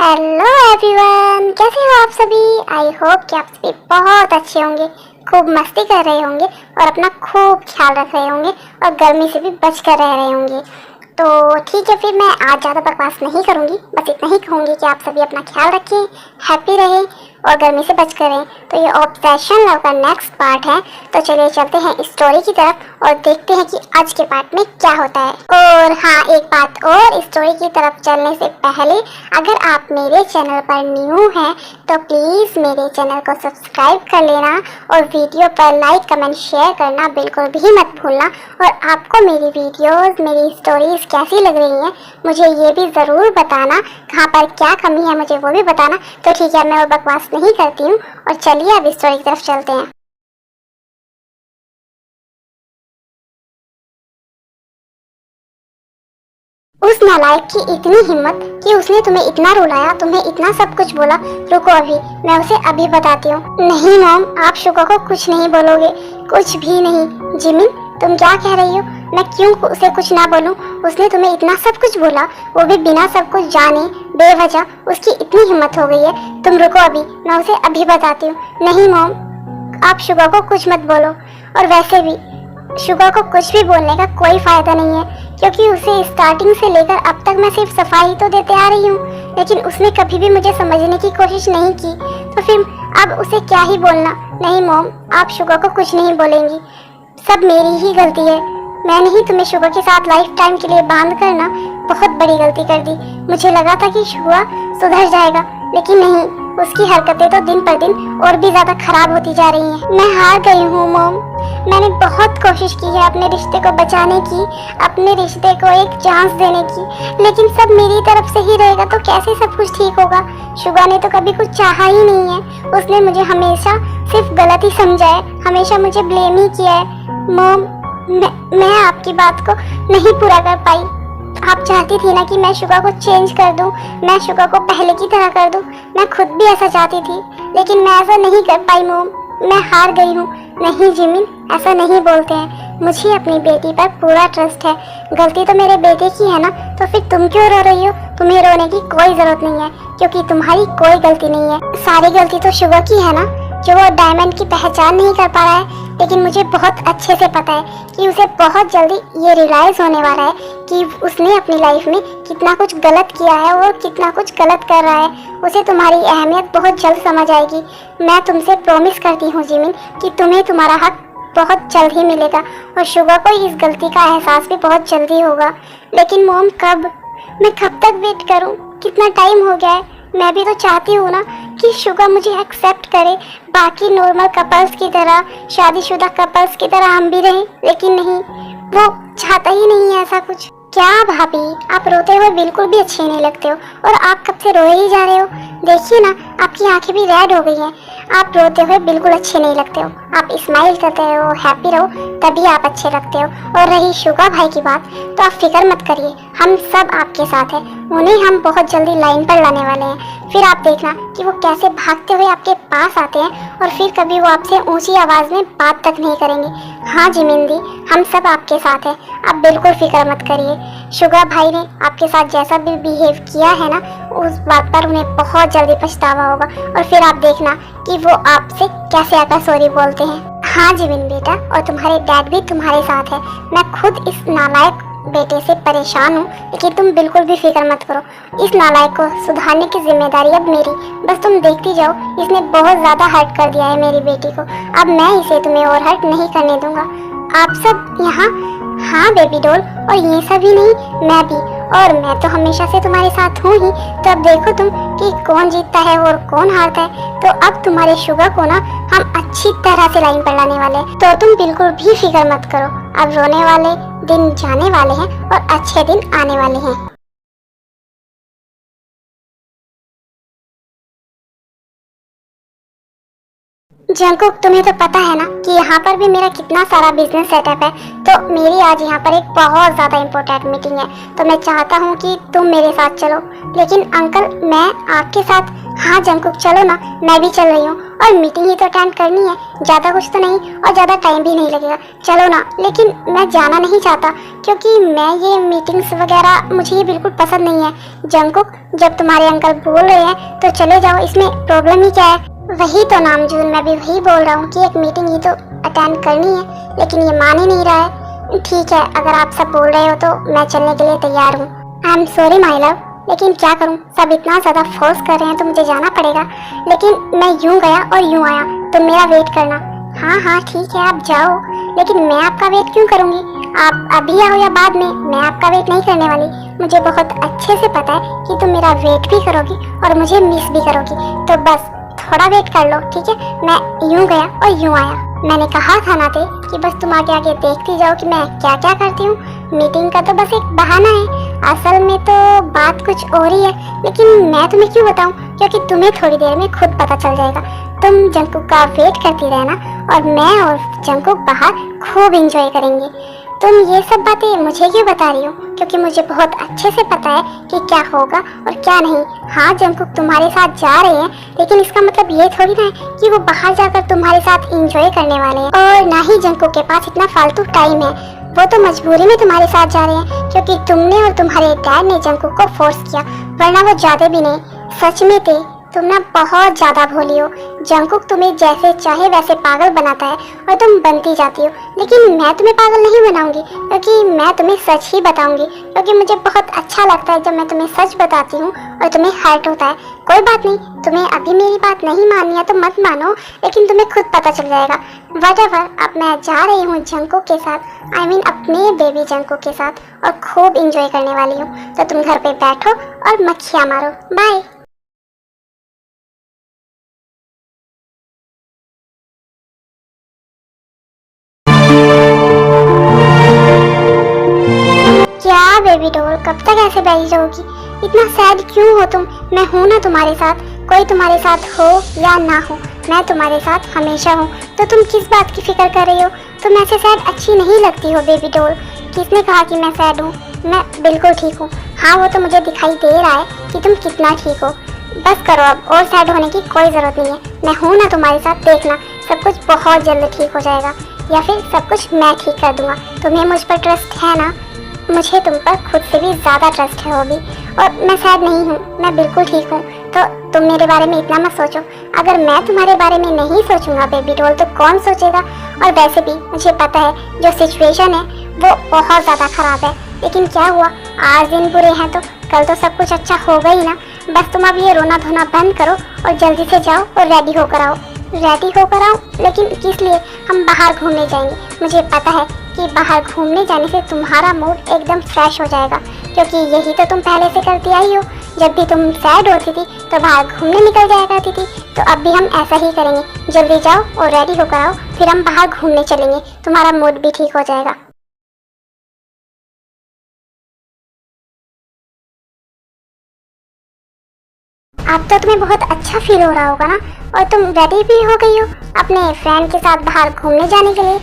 Hello everyone, कैसे हो आप सभी। आई होप कि आप सभी बहुत अच्छे होंगे, खूब मस्ती कर रहे होंगे और अपना खूब ख्याल रख रहे होंगे और गर्मी से भी बच कर रह रहे होंगे। तो ठीक है, फिर मैं आज ज़्यादा बकवास नहीं करूँगी, बस इतना ही कहूँगी कि आप सभी अपना ख्याल रखें, हैप्पी रहें और गर्मी से बच कर रहें। तो ये ऑब्सेशन लव का नेक्स्ट पार्ट है। तो चलिए चलते हैं स्टोरी की तरफ और देखते हैं कि आज के पार्ट में क्या होता है। और हाँ, एक बात और, स्टोरी की तरफ चलने से पहले अगर आप मेरे चैनल पर न्यू हैं तो प्लीज़ मेरे चैनल को सब्सक्राइब कर लेना और वीडियो पर लाइक कमेंट शेयर करना बिल्कुल भी मत भूलना। और आपको मेरी वीडियोस, मेरी स्टोरीज कैसी लग रही हैं मुझे ये भी ज़रूर बताना, कहाँ पर क्या कमी है मुझे वो भी बताना। तो ठीक है, मैं और बकवास नहीं करती हूँ और चलिए अब स्टोरी की तरफ चलते हैं। उस नालायक की इतनी हिम्मत कि उसने तुम्हें इतना रुलाया, तुम्हें इतना सब कुछ बोला। रुको, अभी मैं उसे अभी बताती हूँ। नहीं मॉम, आप शुगा को कुछ नहीं बोलोगे, कुछ भी नहीं। जिमिन, तुम क्या कह रही हो? मैं क्यों उसे कुछ ना बोलूं? उसने तुम्हें इतना सब कुछ बोला, वो भी बिना सब कुछ जाने, बेवजह। उसकी इतनी हिम्मत हो गई है। तुम रुको, अभी मैं उसे अभी बताती हूँ। नहीं मॉम, आप शुगा को कुछ मत बोलो। और वैसे भी शुगा को कुछ भी बोलने का कोई फायदा नहीं है, क्योंकि उसे स्टार्टिंग से लेकर अब तक मैं सिर्फ सफाई तो देते आ रही हूँ, लेकिन उसने कभी भी मुझे समझने की कोशिश नहीं की। तो फिर अब उसे क्या ही बोलना। नहीं मॉम, आप शुगा को कुछ नहीं बोलेंगी, सब मेरी ही गलती है। मैंने ही तुम्हें शुगा के साथ लाइफ टाइम के लिए बांध कर ना बहुत बड़ी गलती कर दी। मुझे लगा था कि शुगा सुधर जाएगा, लेकिन नहीं, उसकी हरकतें तो दिन पर दिन और भी ज्यादा खराब होती जा रही हैं। मैं हार गई हूँ मॉम। मैंने बहुत कोशिश की है अपने रिश्ते को बचाने की, अपने रिश्ते को एक चांस देने की, लेकिन सब मेरी तरफ से ही रहेगा तो कैसे सब कुछ ठीक होगा। शुगा ने तो कभी कुछ चाहा ही नहीं है। उसने मुझे हमेशा सिर्फ गलत ही समझा है, हमेशा मुझे ब्लेम ही किया है। मॉम, मैं आपकी बात को नहीं पूरा कर पाई। आप चाहती थी ना कि मैं शुगा को चेंज कर दूं, मैं शुगा को पहले की तरह कर दूं। मैं खुद भी ऐसा चाहती थी, लेकिन मैं ऐसा नहीं कर पाई मॉम। मैं हार गई हूँ। नहीं जिमिन, ऐसा नहीं बोलते हैं। मुझे अपनी बेटी पर पूरा ट्रस्ट है। गलती तो मेरे बेटे की है ना, तो फिर तुम क्यों रो रही हो? तुम्हें रोने की कोई जरूरत नहीं है, क्योंकि तुम्हारी कोई गलती नहीं है। सारी गलती तो शुगा की है ना, जो वो डायमंड की पहचान नहीं कर पा रहा है। लेकिन मुझे बहुत अच्छे से पता है कि उसे बहुत जल्दी ये रियलाइज होने वाला है कि उसने अपनी लाइफ में कितना कुछ गलत किया है और कितना कुछ गलत कर रहा है। उसे तुम्हारी अहमियत बहुत जल्द समझ आएगी। मैं तुमसे प्रॉमिस करती हूँ जिमिन कि तुम्हें तुम्हारा हक बहुत जल्द ही मिलेगा और शुगा को इस गलती का एहसास भी बहुत जल्दी होगा। लेकिन मॉम, कब? मैं कब तक वेट करूँ? कितना टाइम हो गया है। मैं भी तो चाहती हूँ ना कि शुगा मुझे एक्सेप्ट करे, बाकी नॉर्मल कपल्स की तरह, शादीशुदा कपल्स की तरह हम भी रहें। लेकिन नहीं, वो चाहता ही नहीं है ऐसा कुछ। क्या भाभी, आप रोते हुए बिल्कुल भी अच्छे नहीं लगते हो और आप कब से रोए ही जा रहे हो। देखिए ना, आपकी आंखें भी रेड हो गई हैं। आप रोते हुए बिल्कुल अच्छे नहीं लगते हो। आप स्माइल करते हो, हैप्पी रहो, तभी आप अच्छे लगते हो। और रही शुगा भाई की बात, तो आप फिक्र मत करिए, हम सब आपके साथ हैं। उन्हें हम बहुत जल्दी लाइन पर लाने वाले हैं। फिर आप देखना कि वो कैसे भागते हुए आपके पास आते हैं और फिर कभी वो आपसे ऊंची आवाज़ में बात तक नहीं करेंगे। हाँ जिमिंदी, हम सब आपके साथ हैं, आप बिल्कुल फिक्र मत करिए। शुगा भाई ने आपके साथ जैसा भी बिहेव किया है ना, उस बात पर उन्हें बहुत जल्दी पछतावा होगा। और फिर आप देखना कि वो आपसे कैसे आकर सॉरी बोलते हैं। हाँ जिमिन बेटा, और तुम्हारे डैड भी तुम्हारे साथ है। मैं खुद इस नालायक बेटे से परेशान हूँ, लेकिन तुम बिल्कुल भी फिक्र मत करो। इस नालायक को सुधारने की जिम्मेदारी अब मेरी। बस तुम देखती जाओ, इसने बहुत ज़्यादा हर्ट कर दिया है मेरी बेटी को। अब मैं इसे तुम्हें और हर्ट नहीं करने दूंगा। आप सब यहाँ? हाँ बेबी डॉल, और ये सभी नहीं, मैं भी। और मैं तो हमेशा से तुम्हारे साथ हूँ ही। तो अब देखो तुम कि कौन जीतता है और कौन हारता है। तो अब तुम्हारे शुगा को ना हम अच्छी तरह से लाइन पर लाने वाले हैं। तो तुम बिल्कुल भी फिक्र मत करो। अब रोने वाले दिन जाने वाले हैं और अच्छे दिन आने वाले हैं। जंकुक, तुम्हें तो पता है ना कि यहाँ पर भी मेरा कितना सारा बिजनेस सेटअप है, तो मेरी आज यहाँ पर एक बहुत ज़्यादा इम्पोर्टेंट मीटिंग है, तो मैं चाहता हूँ कि तुम मेरे साथ चलो। लेकिन अंकल, मैं आपके साथ? हाँ जंकुक, चलो ना, मैं भी चल रही हूँ, और मीटिंग ही तो अटेंड करनी है, ज़्यादा कुछ तो नहीं और ज़्यादा टाइम भी नहीं लगेगा, चलो ना। लेकिन मैं जाना नहीं चाहता, क्योंकि मैं ये मीटिंग्स वगैरह मुझे ये बिल्कुल पसंद नहीं है। जंकुक, जब तुम्हारे अंकल बोल रहे हैं तो चले जाओ, इसमें प्रॉब्लम ही क्या है? वही तो नामजून, मैं भी वही बोल रहा हूँ कि एक मीटिंग ही तो अटेंड करनी है, लेकिन ये मान ही नहीं रहा है। ठीक है, अगर आप सब बोल रहे हो तो मैं चलने के लिए तैयार हूँ। I am sorry my love, लेकिन क्या करूँ, सब इतना ज़्यादा फोर्स कर रहे हैं तो मुझे जाना पड़ेगा। लेकिन मैं यूँ गया और यूँ आया, तुम मेरा वेट करना। हाँ हाँ ठीक है, आप जाओ, लेकिन मैं आपका वेट क्यों करूँगी? आप अभी आओ या बाद में, मैं आपका वेट नहीं करने वाली। मुझे बहुत अच्छे से पता है कि तुम मेरा वेट भी करोगी और मुझे मिस भी करोगी, तो बस थोड़ा वेट कर लो, ठीक है? मैं यूं गया और यूं आया। मैंने कहा था ना ते कि बस तुम आगे आगे देखती जाओ कि मैं क्या क्या करती हूँ। मीटिंग का तो बस एक बहाना है, असल में तो बात कुछ और ही है, लेकिन मैं तुम्हें क्यों बताऊँ, क्योंकि तुम्हें थोड़ी देर में खुद पता चल जाएगा। तुम जंकुक का वेट करती रहना और मैं और जंकुक बाहर खूब एंजॉय करेंगे। तुम ये सब बातें मुझे क्यों बता रही हो? क्योंकि मुझे बहुत अच्छे से पता है कि क्या होगा और क्या नहीं। हाँ जंकुक तुम्हारे साथ जा रहे हैं, लेकिन इसका मतलब ये थोड़ी ना है कि वो बाहर जाकर तुम्हारे साथ एंजॉय करने वाले हैं। और ना ही जंकुक के पास इतना फालतू टाइम है, वो तो मजबूरी में तुम्हारे साथ जा रहे हैं, क्योंकि तुमने और तुम्हारे डैड ने जंकुक को फोर्स किया, वरना वो जाते भी नहीं। सच में थे, तुम ना बहुत ज्यादा भोली हो। जंकुक तुम्हें जैसे चाहे वैसे पागल बनाता है और तुम बनती जाती हो, लेकिन मैं तुम्हें पागल नहीं बनाऊंगी, क्योंकि मैं तुम्हें सच ही बताऊंगी, क्योंकि मुझे बहुत अच्छा लगता है जब मैं तुम्हें सच बताती हूँ और तुम्हें हर्ट होता है। कोई बात नहीं, तुम्हें अभी मेरी बात नहीं माननी है तो मत मानो, लेकिन तुम्हें खुद पता चल जाएगा। व्हाटएवर, अब मैं जा रही हूँ जंकुक के साथ, I mean अपने बेबी जंकुक के साथ, और खूब इंजॉय करने वाली हूँ। तो तुम घर पे बैठो और मक्खियाँ मारो। बाय। क्या बेबी डॉल, कब तक ऐसे बैठी रहोगी? इतना सैड क्यों हो तुम? मैं हूँ ना तुम्हारे साथ, कोई तुम्हारे साथ हो या ना हो, मैं तुम्हारे साथ हमेशा हूँ। तो तुम किस बात की फिक्र कर रही हो? तुम ऐसे सैड अच्छी नहीं लगती हो बेबी डॉल। किसने कहा कि मैं सैड हूँ? मैं बिल्कुल ठीक हूँ। हाँ वो तो मुझे दिखाई दे रहा है कि तुम कितना ठीक हो। बस करो अब, और सैड होने की कोई ज़रूरत नहीं है। मैं हूँ ना तुम्हारे साथ, देखना सब कुछ बहुत जल्द ठीक हो जाएगा, या फिर सब कुछ मैं ठीक कर दूंगा। तुम्हें मुझ पर ट्रस्ट है ना? मुझे तुम पर खुद से भी ज़्यादा ट्रस्ट है होगी, और मैं सैड नहीं हूँ, मैं बिल्कुल ठीक हूँ। तो तुम मेरे बारे में इतना मत सोचो। अगर मैं तुम्हारे बारे में नहीं सोचूंगा बेबी डॉल, तो कौन सोचेगा? और वैसे भी मुझे पता है जो सिचुएशन है वो बहुत ज़्यादा ख़राब है, लेकिन क्या हुआ, आज दिन बुरे हैं तो कल तो सब कुछ अच्छा होगा ही ना। बस तुम अब ये रोना धोना बंद करो और जल्दी से जाओ और रेडी होकर आओ। रेडी होकर आओ? लेकिन किस लिए? हम बाहर घूमने जाएंगे। मुझे पता है कि बाहर घूमने जाने से तुम्हारा मूड एकदम फ्रेश हो जाएगा, क्योंकि यही तो तुम पहले से करती आई हो। जब भी तुम सैड होती थी तो बाहर घूमने निकल जाया करती थी, तो अब भी हम ऐसा ही करेंगे। जल्दी जाओ और रेडी होकर आओ, फिर हम बाहर घूमने चलेंगे, तुम्हारा मूड भी ठीक हो जाएगा। अब तो तुम्हें बहुत अच्छा फील हो रहा होगा ना, और तुम रेडी भी हो गई हो अपने फ्रेंड के साथ बाहर घूमने जाने के लिए।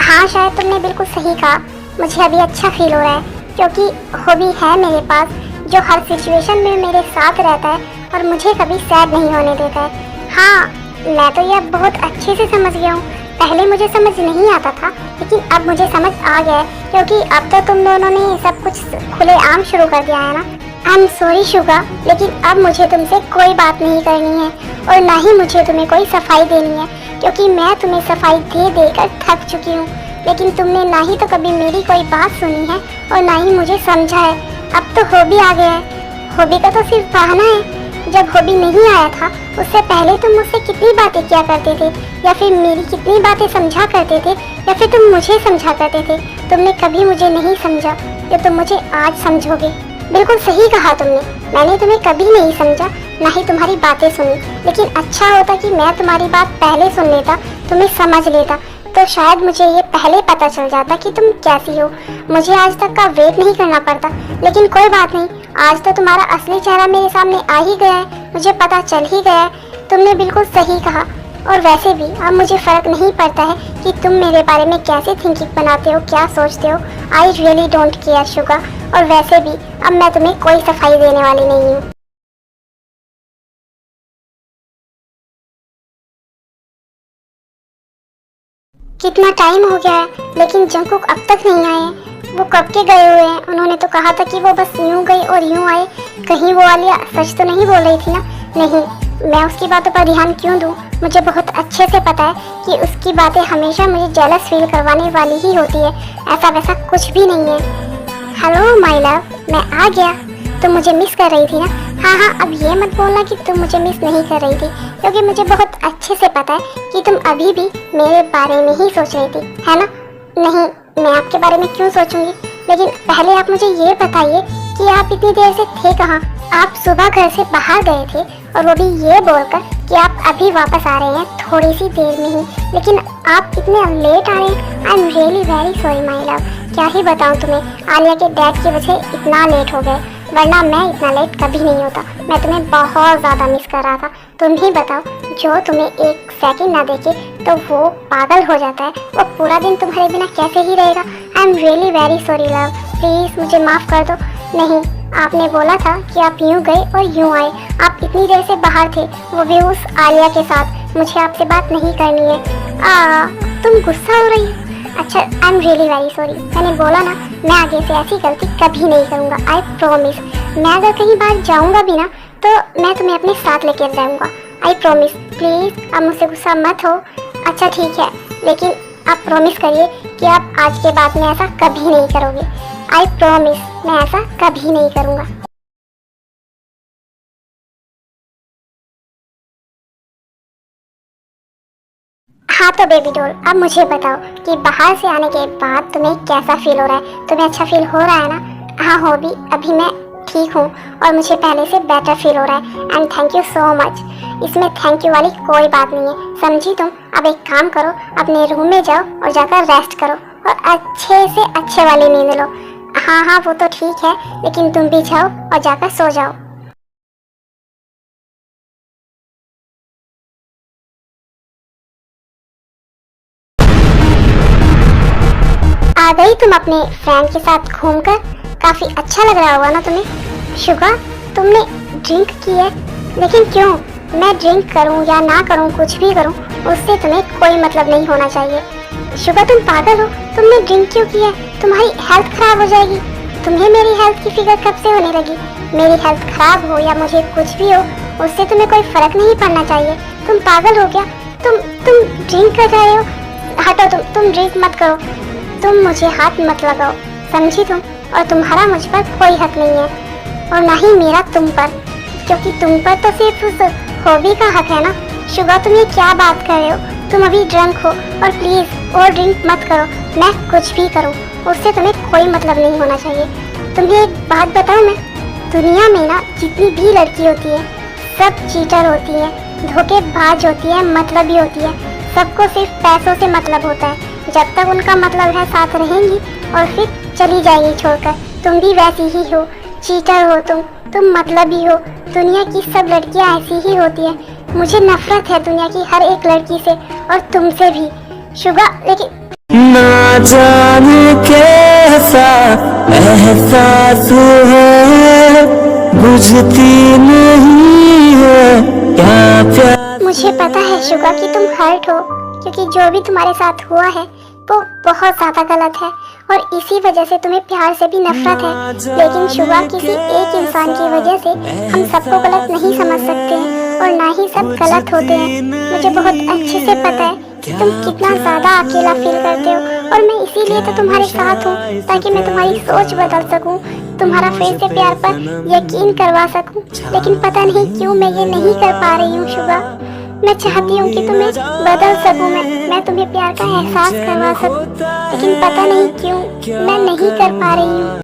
हाँ शायद तुमने बिल्कुल सही कहा, मुझे अभी अच्छा फील हो रहा है, क्योंकि हॉबी है मेरे पास जो हर सिचुएशन में मेरे साथ रहता है और मुझे कभी सैड नहीं होने देता है। हाँ मैं तो यह बहुत अच्छे से समझ गया हूँ। पहले मुझे समझ नहीं आता था, लेकिन अब मुझे समझ आ गया है, क्योंकि अब तो तुम दोनों ने सब कुछ खुलेआम शुरू कर दिया है ना। आई एम सॉरी शुगा, लेकिन अब मुझे तुमसे कोई बात नहीं करनी है, और ना ही मुझे तुम्हें कोई सफाई देनी है, क्योंकि मैं तुम्हें सफाई दे देकर थक चुकी हूँ। लेकिन तुमने ना ही तो कभी मेरी कोई बात सुनी है और ना ही मुझे समझा है। अब तो हॉबी आ गया है, हॉबी का तो सिर्फ बहाना है। जब हॉबी नहीं आया था उससे पहले तुम मुझसे कितनी बातें किया करते थे, या फिर मेरी कितनी बातें समझा करते थे, या फिर तुम मुझे समझा करते थे। तुमने कभी मुझे नहीं समझा, जो तुम मुझे आज समझोगे। बिल्कुल सही कहा तुमने, मैंने तुम्हें कभी नहीं समझा, ना ही तुम्हारी बातें सुनी। लेकिन अच्छा होता कि मैं तुम्हारी बात पहले सुन लेता, तुम्हें समझ लेता, तो शायद मुझे ये पहले पता चल जाता कि तुम कैसी हो। मुझे आज तक का वेट नहीं करना पड़ता। लेकिन कोई बात नहीं, आज तो तुम्हारा असली चेहरा मेरे सामने आ ही गया है, मुझे पता चल ही गया है। तुमने बिल्कुल सही कहा, और वैसे भी अब मुझे फ़र्क नहीं पड़ता है कि तुम मेरे बारे में कैसे थिंकिंग बनाते हो, क्या सोचते हो। I really don't care Suga. और वैसे भी अब मैं तुम्हें कोई सफाई देने वाली नहीं हूँ। कितना टाइम हो गया है लेकिन जंगकुक अब तक नहीं आए हैं। वो कब के गए हुए हैं? उन्होंने तो कहा था कि वो बस यूं गई और यूं आए। कहीं वो आलिया सच तो नहीं बोल रही थी ना? नहीं, मैं उसकी बातों पर ध्यान क्यों दूं? मुझे बहुत अच्छे से पता है कि उसकी बातें हमेशा मुझे जेलस फील करवाने वाली ही होती है। ऐसा वैसा कुछ भी नहीं है। हेलो माय लव, मैं आ गया। तुम मुझे मिस कर रही थी ना? हाँ हाँ, अब ये मत बोलना कि तुम मुझे मिस नहीं कर रही थी, क्योंकि मुझे बहुत अच्छे से पता है कि तुम अभी भी मेरे बारे में ही सोच रही थी, है ना? नहीं, मैं आपके बारे में क्यों सोचूंगी? लेकिन पहले आप मुझे ये बताइए कि आप इतनी देर से थे कहाँ? आप सुबह घर से बाहर गए थे और वो भी ये बोलकर कि आप अभी वापस आ रहे हैं थोड़ी सी देर में ही, लेकिन आप इतने लेट आ रहे हैं। I am really very sorry my love. क्या ही बताऊँ तुम्हें, आलिया के डैड की वजह से इतना लेट हो गए, वरना मैं इतना लेट कभी नहीं होता। मैं तुम्हें बहुत ज़्यादा मिस कर रहा था। तुम ही बताओ, जो तुम्हें एक सेकंड ना देखे तो वो पागल हो जाता है, वो पूरा दिन तुम्हारे बिना कैसे ही रहेगा। I am really very sorry love, please मुझे माफ़ कर दो। नहीं, आपने बोला था कि आप यूं गए और यूं आए। आप इतनी देर से बाहर थे, वो भी उस आलिया के साथ। मुझे आपसे बात नहीं करनी है। तुम गुस्सा हो रही हो? अच्छा, I am really very sorry. मैंने बोला ना, मैं आगे से ऐसी गलती कभी नहीं करूँगा। I promise. मैं अगर कहीं बाहर जाऊँगा भी ना तो मैं तुम्हें अपने साथ लेकर जाऊँगा। I promise. प्लीज़ आप मुझसे गुस्सा मत हो। अच्छा ठीक है, लेकिन आप प्रॉमिस करिए कि आप आज के बाद में ऐसा कभी नहीं करोगे। आई प्रॉमिस, मैं ऐसा कभी नहीं करूँगा। हाँ तो बेबी डॉल, अब मुझे बताओ कि बाहर से आने के बाद तुम्हें कैसा फील हो रहा है? तुम्हें अच्छा फील हो रहा है ना? हाँ हो भी, अभी मैं ठीक हूँ और मुझे पहले से बेटर फील हो रहा है। And thank you so much. इसमें थैंक यू वाली कोई बात नहीं है, समझी तुम? अब एक काम करो, अपने रूम में जाओ और जाकर रेस्ट करो और अच्छे से अच्छे वाली नींद लो। हाँ हाँ वो तो ठीक है, लेकिन तुम भी जाओ और जाकर सो जाओ। आ गई तुम अपने फ्रेंड के साथ घूमकर? काफी अच्छा लग रहा होगा ना तुम्हें? शुगा, तुमने ड्रिंक की है, लेकिन क्यों? मैं ड्रिंक करूं या ना करूं, कुछ भी करूं, उससे तुम्हें कोई मतलब नहीं होना चाहिए। शुगा, तुम पागल हो? तुमने ड्रिंक क्यों की है? तुम्हारी हेल्थ खराब हो जाएगी। तुम्हें मेरी हेल्थ की फिक्र कब से होने लगी? मेरी हेल्थ खराब हो या मुझे कुछ भी हो, उससे तुम्हें कोई फर्क नहीं पड़ना चाहिए। तुम पागल हो क्या? तुम ड्रिंक कर रहे हो? हटो, तुम ड्रिंक मत करो। तुम मुझे हाथ मत लगाओ, समझी तुम? और तुम्हारा मुझ पर कोई हक नहीं है और ना ही मेरा तुम पर, क्योंकि तुम पर तो सिर्फ उस हॉबी का हक है ना। शुगा, तुम ये क्या बात कर रहे हो? तुम अभी ड्रंक हो और प्लीज़ और ड्रिंक मत करो। मैं कुछ भी करूं, उससे तुम्हें कोई मतलब नहीं होना चाहिए। तुम्हें एक बात बताऊं मैं, दुनिया में ना जितनी भी लड़की होती है सब चीटर होती है, धोखेबाज होती है, मतलबी होती है। सबको सिर्फ पैसों से मतलब होता है। जब तक उनका मतलब है साथ रहेंगी और फिर चली जाएगी छोड़कर। तुम भी वैसी ही हो, चीटर हो तुम मतलबी हो। दुनिया की सब लड़कियां ऐसी ही होती है। मुझे नफरत है दुनिया की हर एक लड़की से और तुमसे भी शुगा। लेकिन ना जाने कैसा एहसास है, बुझती नहीं है क्या प्यार। मुझे पता है शुगा कि तुम हर्ट हो, क्योंकि जो भी तुम्हारे साथ हुआ है वो बहुत ज़्यादा गलत है और इसी वजह से तुम्हें प्यार से भी नफरत है। लेकिन शुगा, किसी एक इंसान की वजह से हम सबको गलत नहीं समझ सकते हैं और ना ही सब गलत होते हैं। मुझे बहुत अच्छे से पता है कि तुम कितना ज़्यादा अकेला फील करते हो और मैं इसीलिए तो तुम्हारे साथ हूँ, ताकि मैं तुम्हारी सोच बदल सकूँ, तुम्हारा फिर से प्यार पर यकीन करवा सकूँ। लेकिन पता नहीं क्यों मैं ये नहीं कर पा रही हूँ शुगा। मैं चाहती हूँ कि तुम्हें बदल सकूं, मैं तुम्हें प्यार का एहसास करवा सकूं, लेकिन पता नहीं क्यों मैं नहीं कर पा रही हूँ।